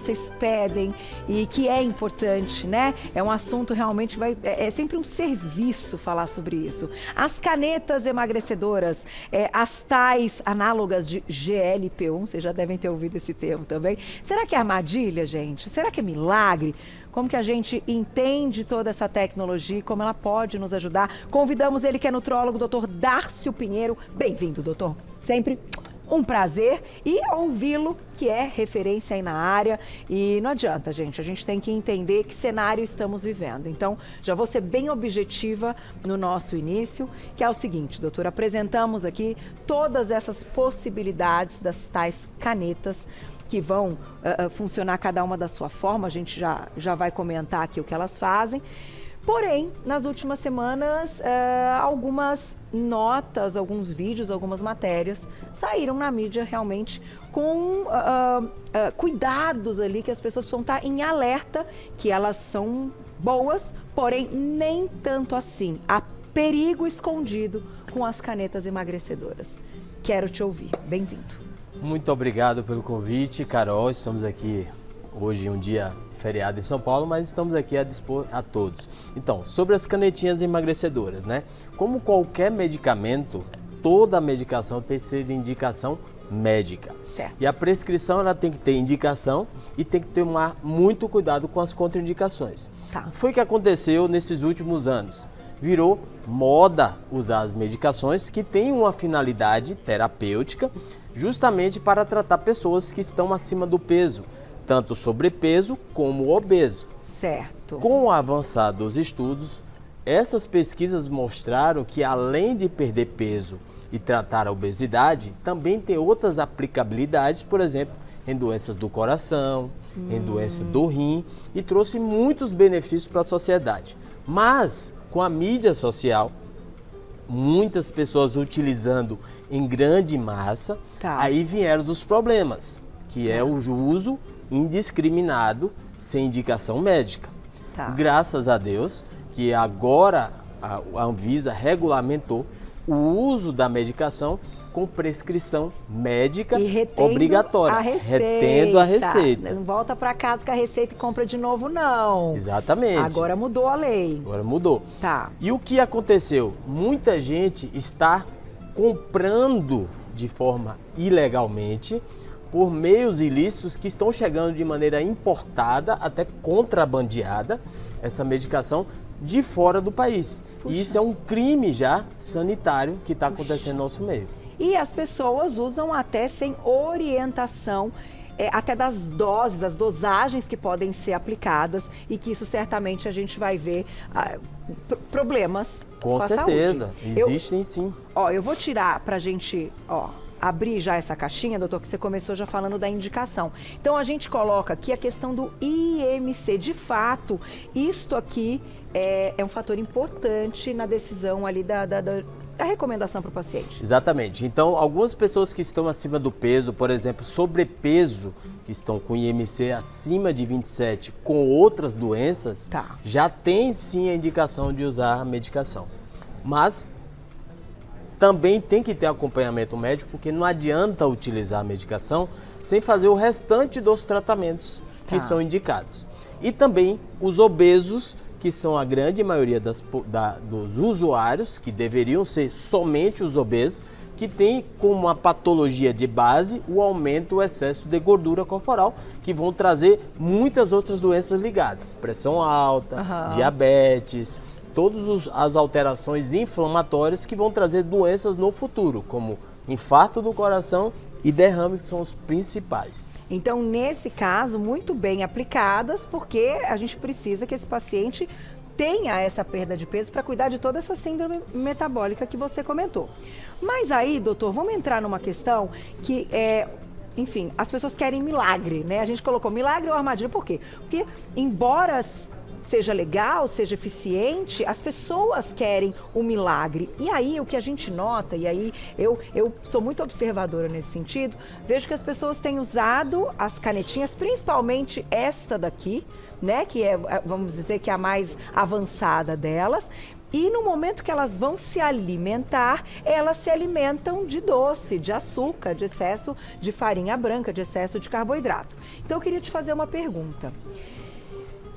vocês pedem e que é importante, né? É um assunto realmente, é sempre um serviço falar sobre isso. As canetas emagrecedoras, as tais análogas de GLP-1, vocês já devem ter ouvido esse termo também. Será que é armadilha, gente? Será que é milagre? Como que a gente entende toda essa tecnologia e como ela pode nos ajudar? Convidamos ele que é nutrólogo, doutor Dárcio Pinheiro. Bem-vindo, doutor. Sempre um prazer e ouvi-lo, que é referência aí na área. E não adianta, gente, a gente tem que entender que cenário estamos vivendo. Então, já vou ser bem objetiva no nosso início, que é o seguinte, doutor, apresentamos aqui todas essas possibilidades das tais canetas que vão funcionar cada uma da sua forma, a gente já vai comentar aqui o que elas fazem. Porém, nas últimas semanas, algumas notas, alguns vídeos, algumas matérias saíram na mídia realmente com cuidados ali, que as pessoas precisam estar em alerta, que elas são boas, porém nem tanto assim. Há perigo escondido com as canetas emagrecedoras. Quero te ouvir. Bem-vindo. Muito obrigado pelo convite, Carol. Estamos aqui hoje, um dia feriado em São Paulo, mas estamos aqui a dispor a todos. Então, sobre as canetinhas emagrecedoras, né? Como qualquer medicamento, toda medicação tem que ser de indicação médica. Certo. E a prescrição ela tem que ter indicação e tem que tomar muito cuidado com as contraindicações. Tá. O que foi que aconteceu nesses últimos anos? Virou moda usar as medicações que têm uma finalidade terapêutica, justamente para tratar pessoas que estão acima do peso, tanto sobrepeso como obeso. Certo. Com o avançar dos estudos, essas pesquisas mostraram que além de perder peso e tratar a obesidade, também tem outras aplicabilidades, por exemplo, em doenças do coração, em doença do rim, e trouxe muitos benefícios para a sociedade. Mas, com a mídia social, muitas pessoas utilizando em grande massa, aí vieram os problemas, que é o uso indiscriminado sem indicação médica. Graças a Deus que agora a Anvisa regulamentou o uso da medicação com prescrição médica obrigatória, retendo a receita. Não volta para casa com a receita e compra de novo, não. Exatamente. Agora mudou a lei. Agora mudou. Tá. E o que aconteceu? Muita gente está comprando de forma ilegalmente por meios ilícitos que estão chegando de maneira importada, até contrabandeada, essa medicação de fora do país. Puxa. E isso é um crime já sanitário que está acontecendo no nosso meio. E as pessoas usam até sem orientação, até das doses, das dosagens que podem ser aplicadas e que isso certamente a gente vai ver problemas com a certeza, saúde. existem sim. Eu vou tirar pra gente, abrir já essa caixinha, doutor, que você começou já falando da indicação. Então a gente coloca aqui a questão do IMC. De fato, isto aqui é um fator importante na decisão ali da recomendação para o paciente. Exatamente. Então, algumas pessoas que estão acima do peso, por exemplo, sobrepeso, que estão com IMC acima de 27, com outras doenças, já tem sim a indicação de usar a medicação. Mas também tem que ter acompanhamento médico, porque não adianta utilizar a medicação sem fazer o restante dos tratamentos que são indicados. E também os obesos, que são a grande maioria dos usuários, que deveriam ser somente os obesos, que tem como uma patologia de base o aumento, o excesso de gordura corporal, que vão trazer muitas outras doenças ligadas. Pressão alta, diabetes, todas as alterações inflamatórias que vão trazer doenças no futuro, como infarto do coração e derrame, que são os principais. Então, nesse caso, muito bem aplicadas, porque a gente precisa que esse paciente tenha essa perda de peso para cuidar de toda essa síndrome metabólica que você comentou. Mas aí, doutor, vamos entrar numa questão que enfim, as pessoas querem milagre, né? A gente colocou milagre ou armadilha, por quê? Porque, embora seja legal, seja eficiente, as pessoas querem o milagre. E aí, o que a gente nota, e aí eu sou muito observadora nesse sentido, vejo que as pessoas têm usado as canetinhas, principalmente esta daqui, né, que é, vamos dizer, que é a mais avançada delas, E no momento que elas vão se alimentar, elas se alimentam de doce, de açúcar, de excesso de farinha branca, de excesso de carboidrato. Então eu queria te fazer uma pergunta.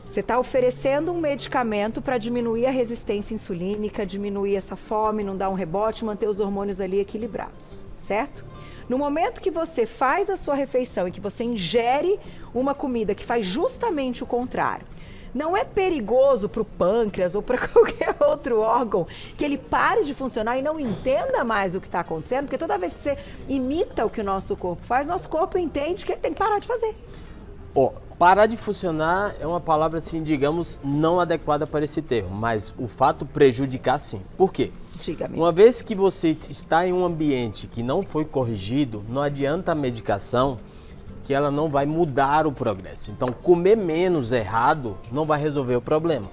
Você está oferecendo um medicamento para diminuir a resistência insulínica, diminuir essa fome, não dar um rebote, manter os hormônios ali equilibrados, certo? No momento que você faz a sua refeição e que você ingere uma comida que faz justamente o contrário, não é perigoso para o pâncreas ou para qualquer outro órgão que ele pare de funcionar e não entenda mais o que está acontecendo? Porque toda vez que você imita o que o nosso corpo faz, nosso corpo entende que ele tem que parar de fazer. Parar de funcionar é uma palavra, assim, digamos, não adequada para esse termo, mas o fato prejudicar, sim. Por quê? Diga-me. Uma vez que você está em um ambiente que não foi corrigido, não adianta a medicação, que ela não vai mudar o progresso. Então, comer menos errado não vai resolver o problema.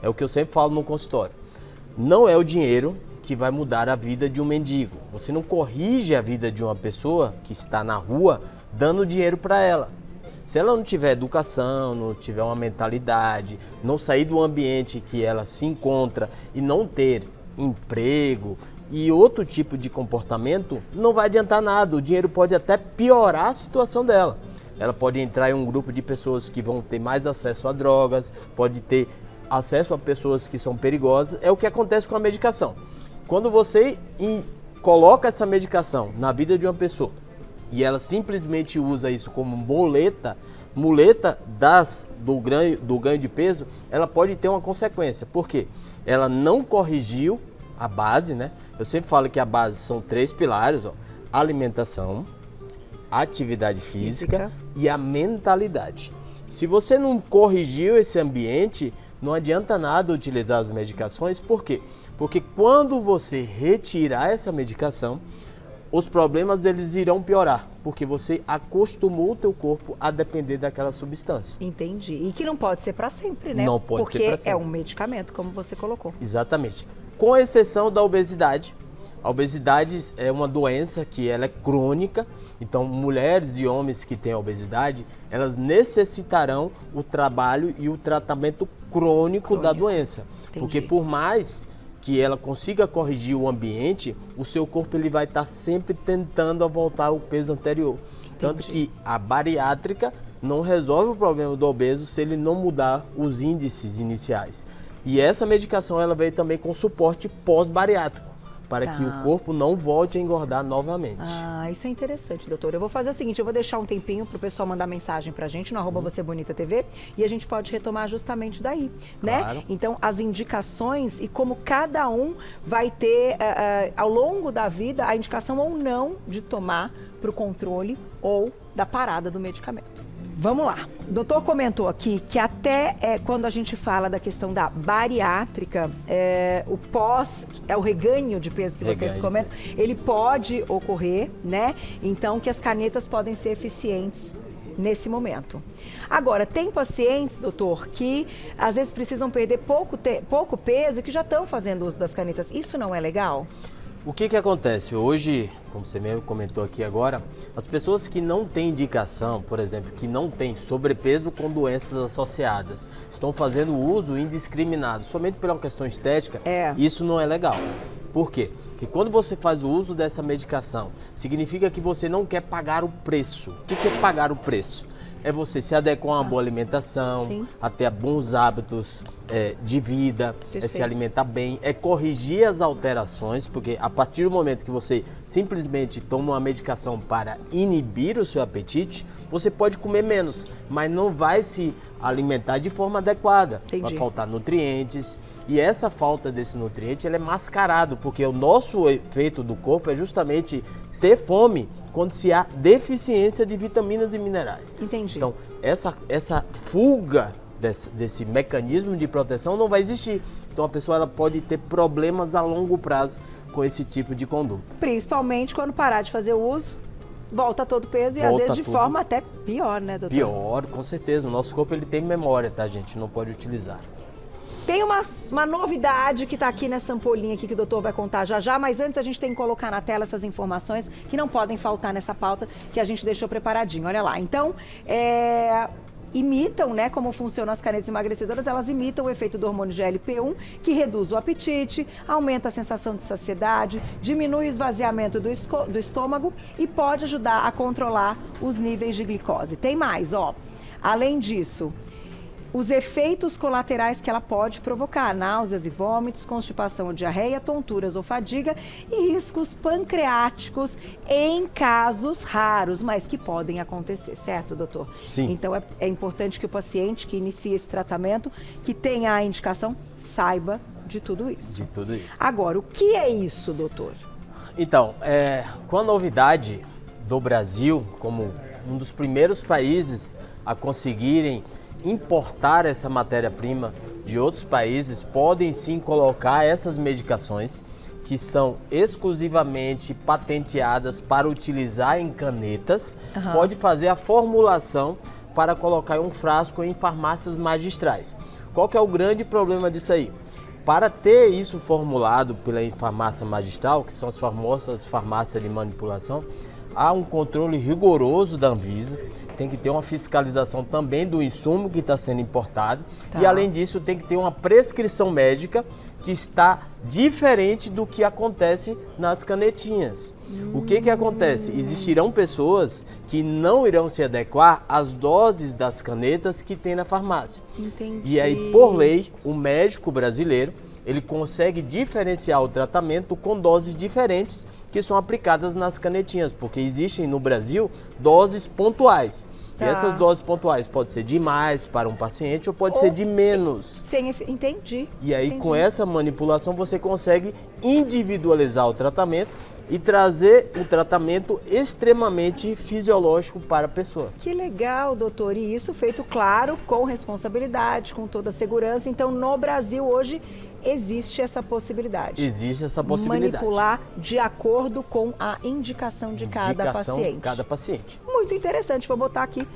É o que eu sempre falo no consultório. Não é o dinheiro que vai mudar a vida de um mendigo. Você não corrige a vida de uma pessoa que está na rua dando dinheiro para ela. Se ela não tiver educação, não tiver uma mentalidade, não sair do ambiente que ela se encontra e não ter emprego e outro tipo de comportamento, não vai adiantar nada. O dinheiro pode até piorar a situação dela. Ela pode entrar em um grupo de pessoas que vão ter mais acesso a drogas, pode ter acesso a pessoas que são perigosas. É o que acontece com a medicação. Quando você coloca essa medicação na vida de uma pessoa e ela simplesmente usa isso como muleta do ganho de peso, ela pode ter uma consequência. Por quê? Ela não corrigiu a base, né? Eu sempre falo que a base são 3 pilares, alimentação, atividade física e a mentalidade. Se você não corrigiu esse ambiente, não adianta nada utilizar as medicações. Por quê? Porque quando você retirar essa medicação, os problemas eles irão piorar, porque você acostumou o teu corpo a depender daquela substância. Entendi. E que não pode ser para sempre, né? Não pode ser para sempre. Porque é um medicamento, como você colocou. Exatamente. Com exceção da obesidade. A obesidade é uma doença que ela é crônica, então mulheres e homens que têm obesidade, elas necessitarão o trabalho e o tratamento crônico da doença. Entendi. Porque por mais que ela consiga corrigir o ambiente, o seu corpo ele vai estar sempre tentando voltar ao peso anterior. Entendi. Tanto que a bariátrica não resolve o problema do obeso se ele não mudar os índices iniciais. E essa medicação ela veio também com suporte pós-bariátrico, para que o corpo não volte a engordar novamente. Ah, isso é interessante, doutor. Eu vou fazer o seguinte, eu vou deixar um tempinho para o pessoal mandar mensagem para a gente no @VocêBonitaTV e a gente pode retomar justamente daí, claro, né? Então, as indicações e como cada um vai ter, ao longo da vida, a indicação ou não de tomar para o controle ou da parada do medicamento. Vamos lá. O doutor comentou aqui que até quando a gente fala da questão da bariátrica, o reganho de peso que vocês comentam, ele pode ocorrer, né? Então, que as canetas podem ser eficientes nesse momento. Agora, tem pacientes, doutor, que às vezes precisam perder pouco peso e que já estão fazendo uso das canetas. Isso não é legal? O que acontece? Hoje, como você mesmo comentou aqui agora, as pessoas que não têm indicação, por exemplo, que não têm sobrepeso com doenças associadas, estão fazendo uso indiscriminado, somente por uma questão estética, isso não é legal. Por quê? Porque quando você faz o uso dessa medicação, significa que você não quer pagar o preço. O que é pagar o preço? É você se adequar a uma boa alimentação, a ter bons hábitos de vida, é se alimentar bem, é corrigir as alterações, porque a partir do momento que você simplesmente toma uma medicação para inibir o seu apetite, você pode comer menos, mas não vai se alimentar de forma adequada. Vai faltar nutrientes, e essa falta desse nutriente ela é mascarado, porque o nosso efeito do corpo é justamente ter fome quando se há deficiência de vitaminas e minerais. Entendi. Então, essa fuga desse mecanismo de proteção não vai existir. Então, a pessoa ela pode ter problemas a longo prazo com esse tipo de conduta. Principalmente quando parar de fazer o uso, volta todo o peso e às vezes de forma até pior, né, doutor? Pior, com certeza. O nosso corpo ele tem memória, tá, gente? Não pode utilizar. Tem uma novidade que está aqui nessa ampolinha aqui que o doutor vai contar já já, mas antes a gente tem que colocar na tela essas informações que não podem faltar nessa pauta que a gente deixou preparadinho. Olha lá. Então, imitam, né, como funcionam as canetas emagrecedoras, elas imitam o efeito do hormônio GLP-1, que reduz o apetite, aumenta a sensação de saciedade, diminui o esvaziamento do estômago e pode ajudar a controlar os níveis de glicose. Tem mais, ó. Além disso, os efeitos colaterais que ela pode provocar: náuseas e vômitos, constipação ou diarreia, tonturas ou fadiga e riscos pancreáticos em casos raros, mas que podem acontecer, certo, doutor? Sim. Então é importante que o paciente que inicie esse tratamento, que tenha a indicação, saiba de tudo isso. De tudo isso. Agora, o que é isso, doutor? Então, com a novidade do Brasil, como um dos primeiros países a conseguirem importar essa matéria-prima de outros países, podem sim colocar essas medicações que são exclusivamente patenteadas para utilizar em canetas, pode fazer a formulação para colocar em um frasco em farmácias magistrais. Qual que é o grande problema disso aí? Para ter isso formulado pela farmácia magistral, que são as famosas farmácias de manipulação, há um controle rigoroso da Anvisa, tem que ter uma fiscalização também do insumo que está sendo importado e, além disso, tem que ter uma prescrição médica que está diferente do que acontece nas canetinhas. O que acontece? Existirão pessoas que não irão se adequar às doses das canetas que tem na farmácia. Entendi. E aí, por lei, o médico brasileiro, ele consegue diferenciar o tratamento com doses diferentes que são aplicadas nas canetinhas, porque existem no Brasil doses pontuais. E essas doses pontuais podem ser de mais para um paciente ou pode ser de menos. Entendi. E aí, com essa manipulação, você consegue individualizar o tratamento e trazer um tratamento extremamente fisiológico para a pessoa. Que legal, doutor. E isso feito, claro, com responsabilidade, com toda a segurança. Então, no Brasil, hoje, existe essa possibilidade. Existe essa possibilidade. Manipular de acordo com a indicação de cada paciente. Muito interessante. Vou botar aqui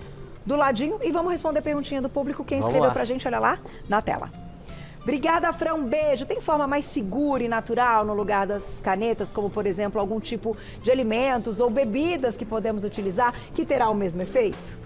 do ladinho e vamos responder a perguntinha do público. Quem escreveu pra gente, olha lá, na tela. Obrigada, Fran, um beijo. Tem forma mais segura e natural no lugar das canetas, como, por exemplo, algum tipo de alimentos ou bebidas que podemos utilizar que terá o mesmo efeito?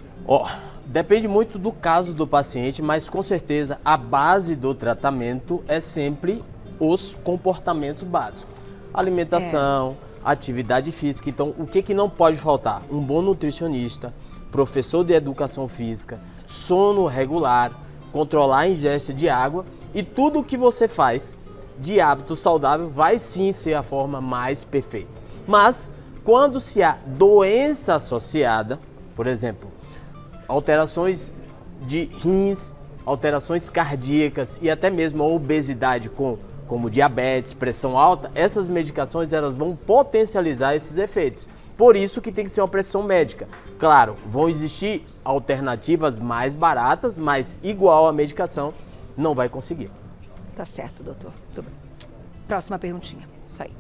Depende muito do caso do paciente, mas com certeza a base do tratamento é sempre os comportamentos básicos. Alimentação, atividade física. Então, o que não pode faltar? Um bom nutricionista, professor de educação física, sono regular, controlar a ingesta de água e tudo o que você faz de hábito saudável vai sim ser a forma mais perfeita. Mas, quando se há doença associada, por exemplo, alterações de rins, alterações cardíacas e até mesmo a obesidade como diabetes, pressão alta, essas medicações elas vão potencializar esses efeitos. Por isso que tem que ser uma prescrição médica. Claro, vão existir alternativas mais baratas, mas igual a medicação não vai conseguir. Tá certo, doutor. Tudo bem. Próxima perguntinha. Isso aí.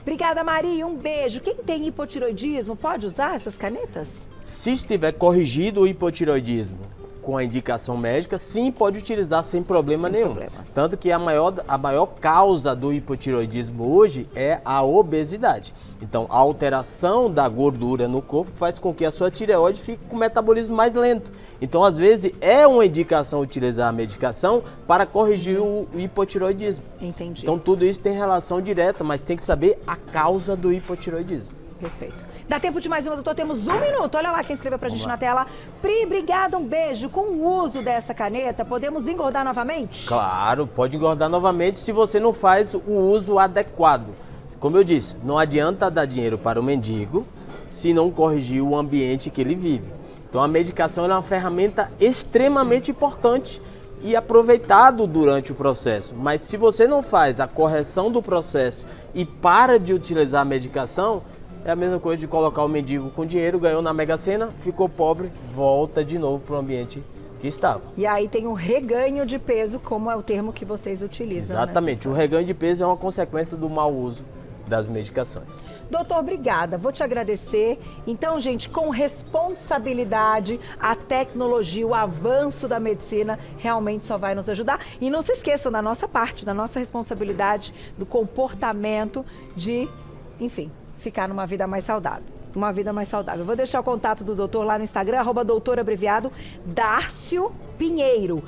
Obrigada, Maria. Um beijo. Quem tem hipotiroidismo pode usar essas canetas? Se estiver corrigido o hipotiroidismo com a indicação médica, sim, pode utilizar sem problema nenhum. Tanto que a maior causa do hipotiroidismo hoje é a obesidade. Então, a alteração da gordura no corpo faz com que a sua tireoide fique com o metabolismo mais lento. Então, às vezes, é uma indicação utilizar a medicação para corrigir o hipotiroidismo. Entendi. Então, tudo isso tem relação direta, mas tem que saber a causa do hipotiroidismo. Perfeito. Dá tempo de mais uma, doutor? Temos 1 minuto. Olha lá quem escreveu pra gente na tela. Pri, obrigada, um beijo. Com o uso dessa caneta, podemos engordar novamente? Claro, pode engordar novamente se você não faz o uso adequado. Como eu disse, não adianta dar dinheiro para o mendigo se não corrigir o ambiente que ele vive. Então a medicação é uma ferramenta extremamente importante e aproveitado durante o processo. Mas se você não faz a correção do processo e para de utilizar a medicação, é a mesma coisa de colocar o mendigo com dinheiro, ganhou na Mega Sena, ficou pobre, volta de novo para o ambiente que estava. E aí tem um reganho de peso, como é o termo que vocês utilizam. Exatamente, o reganho de peso é uma consequência do mau uso das medicações. Doutor, obrigada, vou te agradecer. Então, gente, com responsabilidade, a tecnologia, o avanço da medicina realmente só vai nos ajudar. E não se esqueçam da nossa parte, da nossa responsabilidade, do comportamento de, enfim, ficar numa vida mais saudável. uma vida mais saudável. Vou deixar o contato do doutor lá no Instagram, @doutorabreviado Dárcio Pinheiro,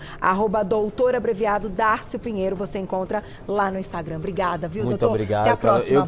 @doutorabreviado Dárcio Pinheiro, você encontra lá no Instagram. Obrigada, viu, Muito doutor? obrigado. Até a próxima.